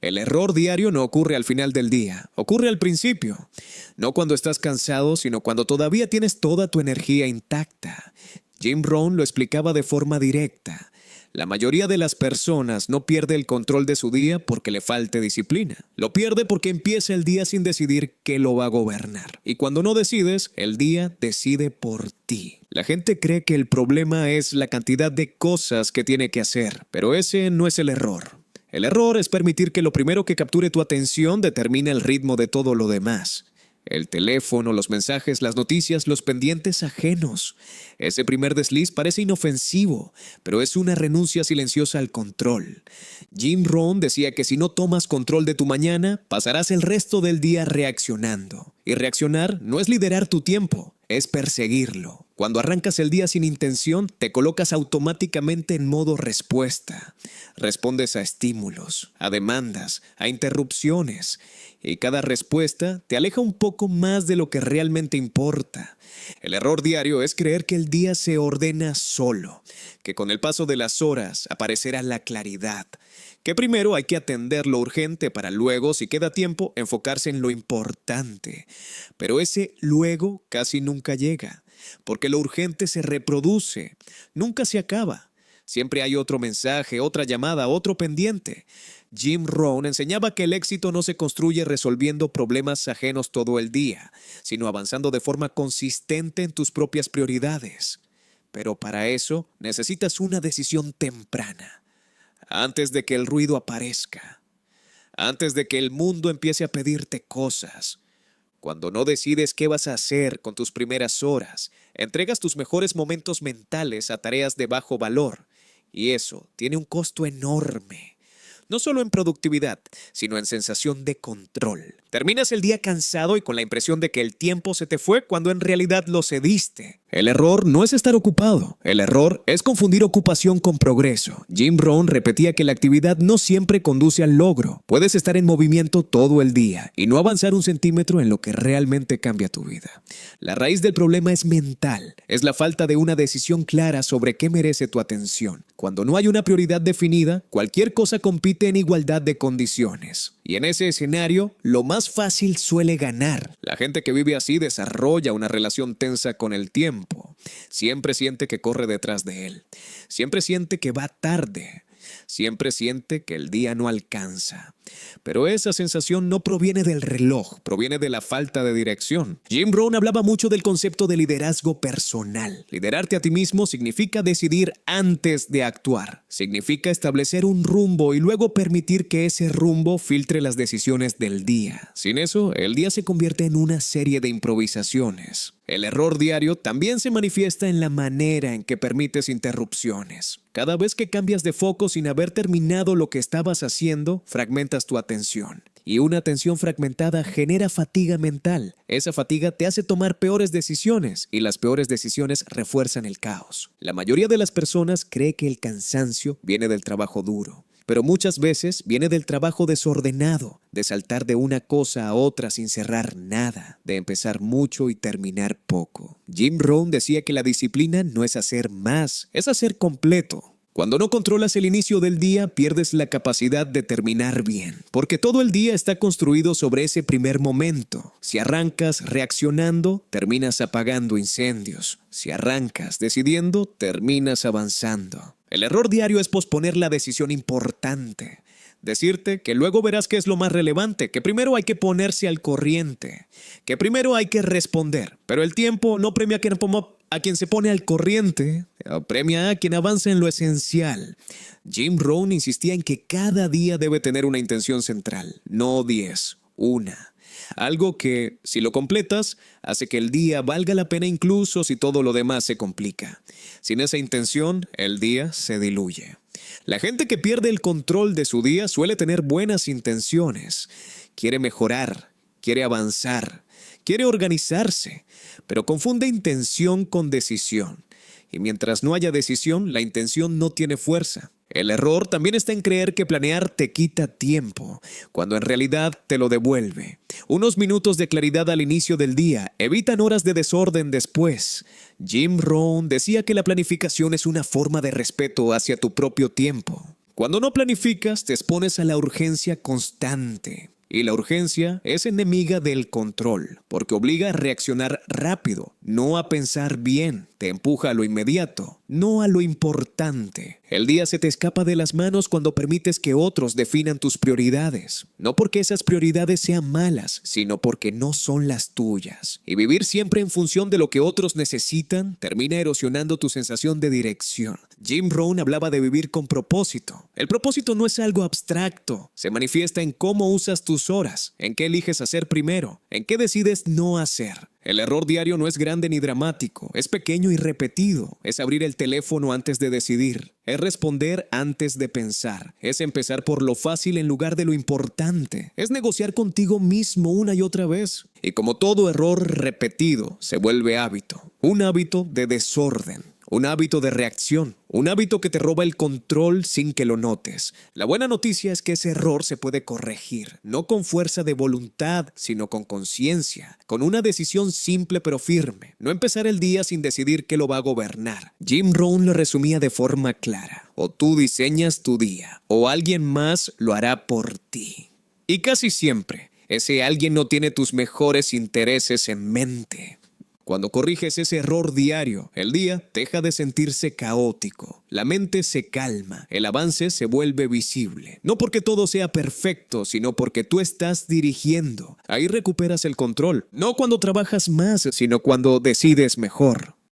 El error diario no ocurre al final del día, ocurre al principio. No cuando estás cansado, sino cuando todavía tienes toda tu energía intacta. Jim Rohn lo explicaba de forma directa. La mayoría de las personas no pierde el control de su día porque le falte disciplina. Lo pierde porque empieza el día sin decidir qué lo va a gobernar. Y cuando no decides, el día decide por ti. La gente cree que el problema es la cantidad de cosas que tiene que hacer, pero ese no es el error. El error es permitir que lo primero que capture tu atención determine el ritmo de todo lo demás. El teléfono, los mensajes, las noticias, los pendientes ajenos. Ese primer desliz parece inofensivo, pero es una renuncia silenciosa al control. Jim Rohn decía que si no tomas control de tu mañana, pasarás el resto del día reaccionando. Y reaccionar no es liderar tu tiempo, es perseguirlo. Cuando arrancas el día sin intención, te colocas automáticamente en modo respuesta. Respondes a estímulos, a demandas, a interrupciones. Y cada respuesta te aleja un poco más de lo que realmente importa. El error diario es creer que el día se ordena solo, que con el paso de las horas aparecerá la claridad, que primero hay que atender lo urgente para luego, si queda tiempo, enfocarse en lo importante. Pero ese luego casi nunca llega, porque lo urgente se reproduce, nunca se acaba. Siempre hay otro mensaje, otra llamada, otro pendiente. Jim Rohn enseñaba que el éxito no se construye resolviendo problemas ajenos todo el día, sino avanzando de forma consistente en tus propias prioridades. Pero para eso necesitas una decisión temprana, antes de que el ruido aparezca, antes de que el mundo empiece a pedirte cosas. Cuando no decides qué vas a hacer con tus primeras horas, entregas tus mejores momentos mentales a tareas de bajo valor, y eso tiene un costo enorme. No solo en productividad, sino en sensación de control. Terminas el día cansado y con la impresión de que el tiempo se te fue cuando en realidad lo cediste. El error no es estar ocupado. El error es confundir ocupación con progreso. Jim Rohn repetía que la actividad no siempre conduce al logro. Puedes estar en movimiento todo el día y no avanzar un centímetro en lo que realmente cambia tu vida. La raíz del problema es mental. Es la falta de una decisión clara sobre qué merece tu atención. Cuando no hay una prioridad definida, cualquier cosa compite en igualdad de condiciones. Y en ese escenario, lo más fácil suele ganar. La gente que vive así desarrolla una relación tensa con el tiempo. Siempre siente que corre detrás de él. Siempre siente que va tarde. Siempre siente que el día no alcanza. Pero esa sensación no proviene del reloj, proviene de la falta de dirección. Jim Rohn hablaba mucho del concepto de liderazgo personal. Liderarte a ti mismo significa decidir antes de actuar. Significa establecer un rumbo y luego permitir que ese rumbo filtre las decisiones del día. Sin eso, el día se convierte en una serie de improvisaciones. El error diario también se manifiesta en la manera en que permites interrupciones. Cada vez que cambias de foco sin haber terminado lo que estabas haciendo, fragmentas tu atención. Y una atención fragmentada genera fatiga mental. Esa fatiga te hace tomar peores decisiones y las peores decisiones refuerzan el caos. La mayoría de las personas cree que el cansancio viene del trabajo duro. Pero muchas veces viene del trabajo desordenado, de saltar de una cosa a otra sin cerrar nada, de empezar mucho y terminar poco. Jim Rohn decía que la disciplina no es hacer más, es hacer completo. Cuando no controlas el inicio del día, pierdes la capacidad de terminar bien, porque todo el día está construido sobre ese primer momento. Si arrancas reaccionando, terminas apagando incendios. Si arrancas decidiendo, terminas avanzando. El error diario es posponer la decisión importante. Decirte que luego verás qué es lo más relevante, que primero hay que ponerse al corriente, que primero hay que responder. Pero el tiempo no premia a quien se pone al corriente, premia a quien avanza en lo esencial. Jim Rohn insistía en que cada día debe tener una intención central, no 10, una. Algo que, si lo completas, hace que el día valga la pena incluso si todo lo demás se complica. Sin esa intención, el día se diluye. La gente que pierde el control de su día suele tener buenas intenciones. Quiere mejorar, quiere avanzar, quiere organizarse, pero confunde intención con decisión. Y mientras no haya decisión, la intención no tiene fuerza. El error también está en creer que planear te quita tiempo, cuando en realidad te lo devuelve. Unos minutos de claridad al inicio del día evitan horas de desorden después. Jim Rohn decía que la planificación es una forma de respeto hacia tu propio tiempo. Cuando no planificas, te expones a la urgencia constante. Y la urgencia es enemiga del control, porque obliga a reaccionar rápido, no a pensar bien, te empuja a lo inmediato, no a lo importante. El día se te escapa de las manos cuando permites que otros definan tus prioridades, no porque esas prioridades sean malas, sino porque no son las tuyas. Y vivir siempre en función de lo que otros necesitan termina erosionando tu sensación de dirección. Jim Rohn hablaba de vivir con propósito. El propósito no es algo abstracto, se manifiesta en cómo usas tus horas, en qué eliges hacer primero, en qué decides no hacer. El error diario no es grande ni dramático, es pequeño y repetido. Es abrir el teléfono antes de decidir, es responder antes de pensar, es empezar por lo fácil en lugar de lo importante, es negociar contigo mismo una y otra vez. Y como todo error repetido, se vuelve hábito, un hábito de desorden. Un hábito de reacción, un hábito que te roba el control sin que lo notes. La buena noticia es que ese error se puede corregir, no con fuerza de voluntad, sino con conciencia, con una decisión simple pero firme. No empezar el día sin decidir qué lo va a gobernar. Jim Rohn lo resumía de forma clara. O tú diseñas tu día, o alguien más lo hará por ti. Y casi siempre, ese alguien no tiene tus mejores intereses en mente. Cuando corriges ese error diario, el día deja de sentirse caótico, la mente se calma, el avance se vuelve visible. No porque todo sea perfecto, sino porque tú estás dirigiendo. Ahí recuperas el control, no cuando trabajas más, sino cuando decides mejor.